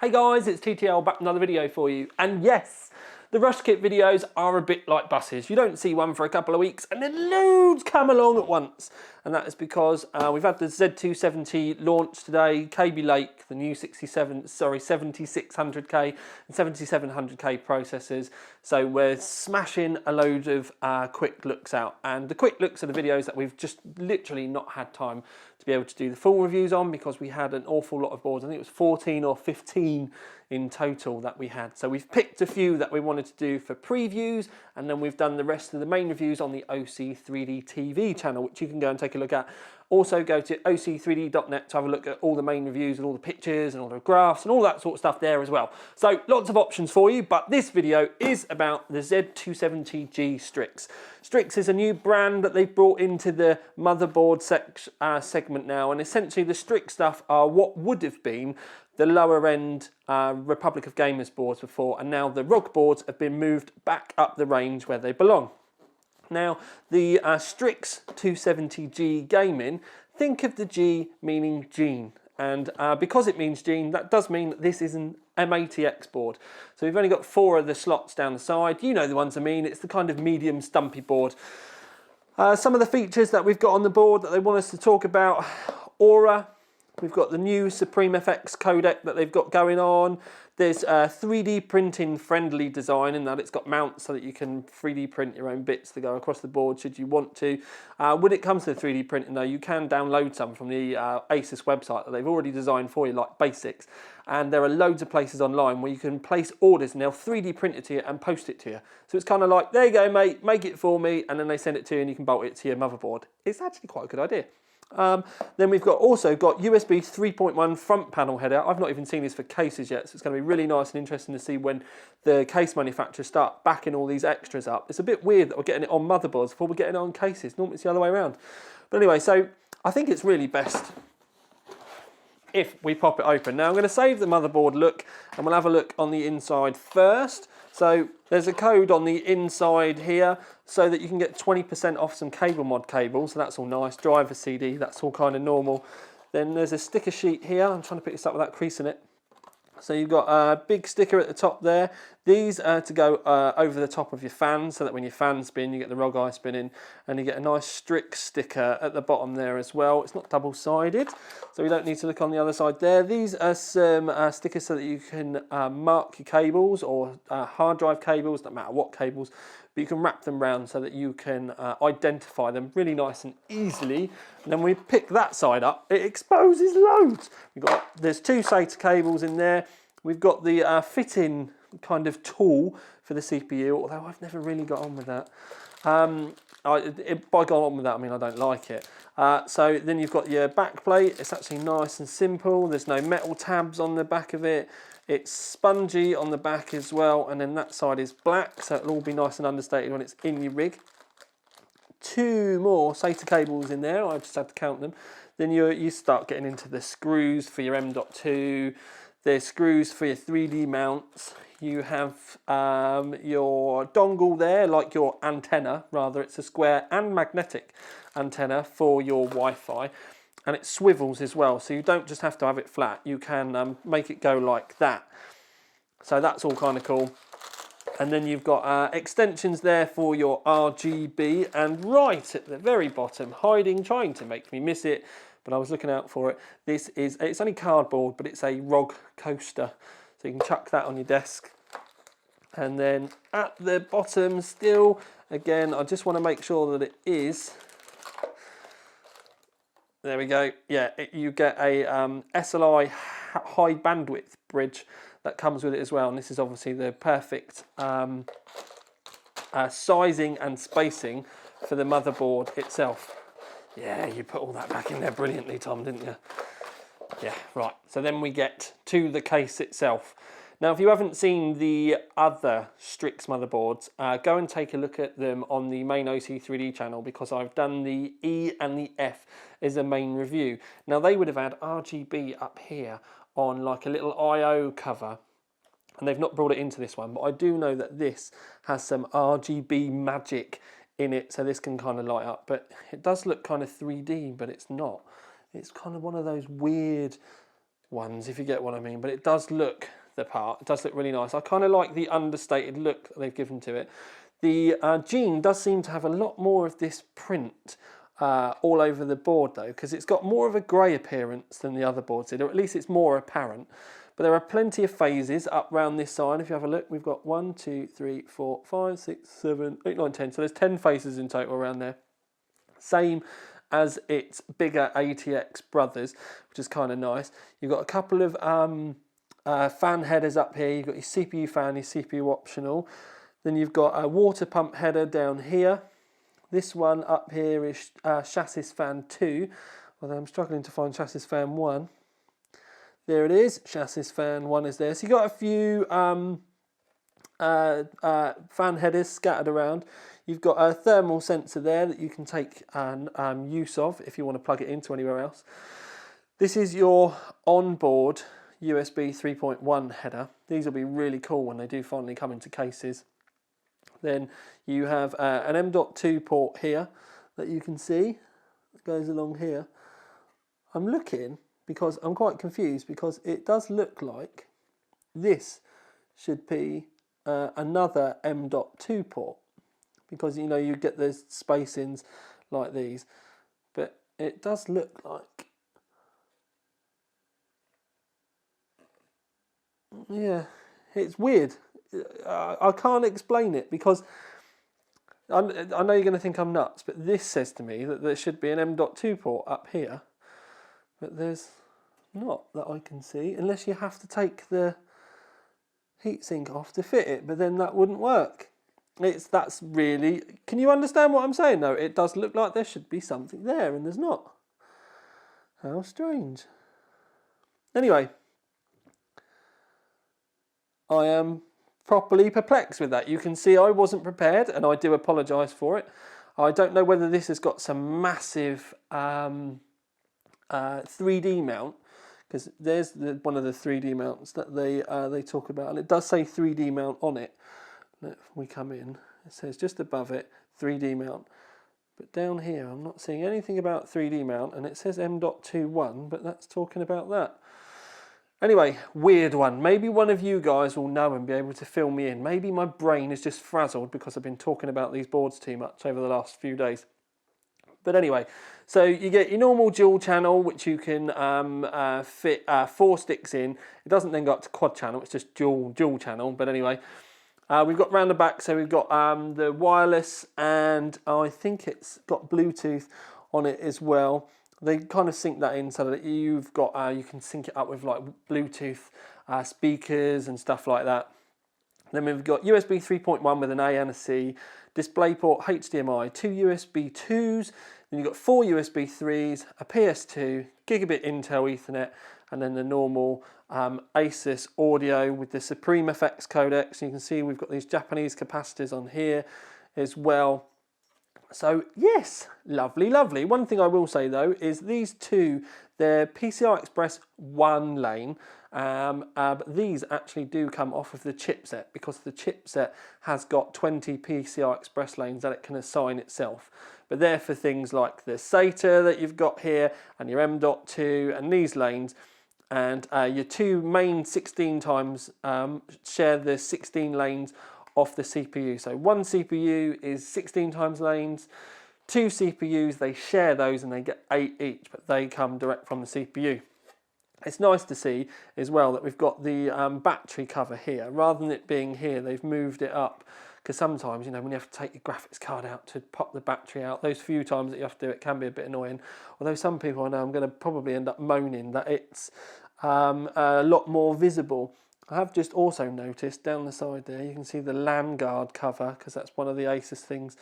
Hey guys, it's TTL back with another video for you. And yes, the rush kit videos are a bit like buses. You don't see one for a couple of weeks and then loads come along at once. And that is because we've had the Z270 launch today, Kaby Lake, the new 7600K and 7700K processors. So we're smashing a load of quick looks out. And the quick looks are the videos that we've just literally not had time to be able to do the full reviews on because we had an awful lot of boards. I think it was 14 or 15 in total that we had. So we've picked a few that we wanted to do for previews, and then we've done the rest of the main reviews on the OC3D TV channel, which you can go and take a look at. Also go to oc3d.net to have a look at all the main reviews and all the pictures and all the graphs and all that sort of stuff there as well. So lots of options for you, but this video is about the Z270G Strix. Strix is a new brand that they've brought into the motherboard segment now, and essentially the Strix stuff are what would have been the lower end Republic of Gamers boards before, and now the ROG boards have been moved back up the range where they belong. Now, the Strix 270G gaming, think of the G meaning Gene. And because it means Gene, that does mean that this is an MATX board. So we've only got 4 of the slots down the side. You know the ones I mean. It's the kind of medium stumpy board. Some of the features that we've got on the board that they want us to talk about: Aura. We've got the new Supreme FX codec that they've got going on. There's a 3D printing friendly design in that it's got mounts so that you can 3D print your own bits to go across the board should you want to. When it comes to the 3D printing though, you can download some from the Asus website that they've already designed for you, like basics. And there are loads of places online where you can place orders and they'll 3D print it to you and post it to you. So it's kind of like, there you go mate, make it for me, and then they send it to you and you can bolt it to your motherboard. It's actually quite a good idea. Then we've also got USB 3.1 front panel header. I've not even seen this for cases yet, so it's going to be really nice and interesting to see when the case manufacturers start backing all these extras up. It's a bit weird that we're getting it on motherboards before we're getting it on cases. Normally it's the other way around. But anyway, so I think it's really best if we pop it open. Now I'm going to save the motherboard look and we'll have a look on the inside first. So there's a code on the inside here so that you can get 20% off some cable mod cables, so that's all nice. Driver CD, that's all kind of normal. Then there's a sticker sheet here. I'm trying to pick this up without creasing it. So you've got a big sticker at the top there. These are to go over the top of your fan so that when your fans spin, you get the ROG eye spinning, and you get a nice Strix sticker at the bottom there as well. It's not double-sided, so we don't need to look on the other side there. These are some stickers so that you can mark your cables or hard drive cables, no matter what cables, but you can wrap them round so that you can identify them really nice and easily. And then we pick that side up, it exposes loads. There's 2 SATA cables in there. We've got the fitting kind of tool for the CPU, although I've never really got on with that. By got on with that, I mean I don't like it. So then you've got your back plate. It's actually nice and simple. There's no metal tabs on the back of it. It's spongy on the back as well, and then that side is black, so it'll all be nice and understated when it's in your rig. 2 more SATA cables in there, I just had to count them. Then you start getting into the screws for your M.2, there's screws for your 3D mounts. You have your dongle there, like your antenna, rather. It's a square and magnetic antenna for your Wi-Fi. And it swivels as well, so you don't just have to have it flat. You can make it go like that. So that's all kind of cool. And then you've got extensions there for your RGB. And right at the very bottom, hiding, trying to make me miss it, but I was looking out for it. It's only cardboard, but it's a ROG coaster. So you can chuck that on your desk. And then at the bottom still, again, I just want to make sure that it is. There we go. Yeah, you get a SLI high bandwidth bridge that comes with it as well. And this is obviously the perfect sizing and spacing for the motherboard itself. Yeah, you put all that back in there brilliantly, Tom, didn't you? Yeah, right. So then we get to the case itself. Now, if you haven't seen the other Strix motherboards, go and take a look at them on the main OC3D channel, because I've done the E and the F as a main review. Now, they would have had RGB up here on like a little I/O cover, and they've not brought it into this one, but I do know that this has some RGB magic in it, so this can kind of light up, but it does look kind of 3D, but it's not. It's kind of one of those weird ones, if you get what I mean. But it does look the part. It does look really nice. I kind of like the understated look that they've given to it. The Gene does seem to have a lot more of this print all over the board though, because it's got more of a grey appearance than the other boards did, or at least it's more apparent. But there are plenty of phases up round this side. If you have a look, we've got 1, 2, 3, 4, 5, 6, 7, 8, 9, 10. So there's 10 faces in total around there. Same as its bigger ATX brothers, which is kind of nice. You've got a couple of fan headers up here. You've got your CPU fan, your CPU optional. Then you've got a water pump header down here. This one up here is chassis fan 2, although I'm struggling to find chassis fan 1. There it is, chassis fan 1 is there. So you've got a few fan headers scattered around. You've got a thermal sensor there that you can take use of if you want to plug it into anywhere else. This is your onboard USB 3.1 header. These will be really cool when they do finally come into cases. Then you have an M.2 port here that you can see that goes along here. I'm looking because I'm quite confused, because it does look like this should be another M.2 port, because you know you get those spacings like these, but it does look like, yeah, it's weird. I can't explain it, because I know you're going to think I'm nuts, but this says to me that there should be an M.2 port up here, but there's not, that I can see, unless you have to take the heatsink off to fit it, but then that wouldn't work. That's really, can you understand what I'm saying though? It does look like there should be something there and there's not. How strange. Anyway, I am properly perplexed with that. You can see I wasn't prepared, and I do apologise for it. I don't know whether this has got some massive 3D mount, because there's one of the 3D mounts that they talk about, and it does say 3D mount on it. If we come in, it says just above it 3D mount, but down here I'm not seeing anything about 3D mount, and it says M.21, but that's talking about that. Anyway, weird one. Maybe one of you guys will know and be able to fill me in. Maybe my brain is just frazzled because I've been talking about these boards too much over the last few days. But anyway, so you get your normal dual channel, which you can fit 4 sticks in. It doesn't then go up to quad channel, it's just dual channel. But anyway, we've got round the back, so we've got the wireless, and I think it's got Bluetooth on it as well. They kind of sync that in so that you've got you can sync it up with like Bluetooth speakers and stuff like that. Then we've got USB 3.1 with an A and a C, DisplayPort HDMI, 2 USB 2s, then you've got 4 USB 3s, a PS2, gigabit Intel Ethernet, and then the normal Asus audio with the Supreme FX codec. So you can see we've got these Japanese capacitors on here as well. So yes, lovely, lovely. One thing I will say though is these two, they're PCI Express 1 lane, but these actually do come off of the chipset, because the chipset has got 20 PCI Express lanes that it can assign itself. But they're for things like the SATA that you've got here, and your M.2 and these lanes, and your two main 16 times share the 16 lanes off the CPU. So one CPU is 16 times lanes, 2 CPUs, they share those and they get 8 each, but they come direct from the CPU. It's nice to see as well that we've got the battery cover here. Rather than it being here, they've moved it up, because sometimes, you know, when you have to take your graphics card out to pop the battery out, those few times that you have to do it can be a bit annoying. Although some people I know I'm going to probably end up moaning that it's a lot more visible. I have just also noticed down the side there, you can see the LAN guard cover, because that's one of the Asus things.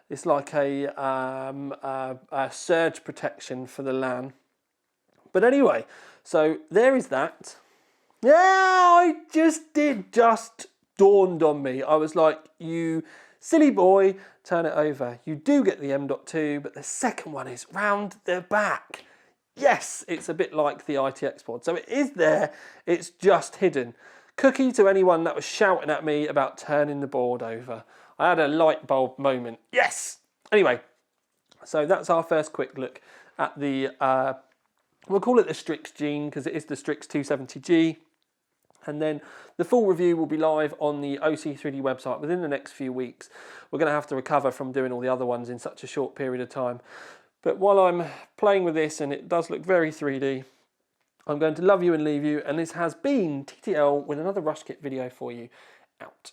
It's like a surge protection for the LAN. But anyway, so there is that. Yeah, just dawned on me. I was like, you silly boy, turn it over. You do get the M.2, but the second one is round the back. Yes, it's a bit like the ITX board. So it is there, it's just hidden. Cookie to anyone that was shouting at me about turning the board over. I had a light bulb moment. Yes! Anyway, so that's our first quick look at the We'll call it the Strix Gene because it is the Strix 270G. And then the full review will be live on the OC3D website within the next few weeks. We're going to have to recover from doing all the other ones in such a short period of time. But while I'm playing with this, and it does look very 3D, I'm going to love you and leave you. And this has been TTL with another Rush Kit video for you. Out.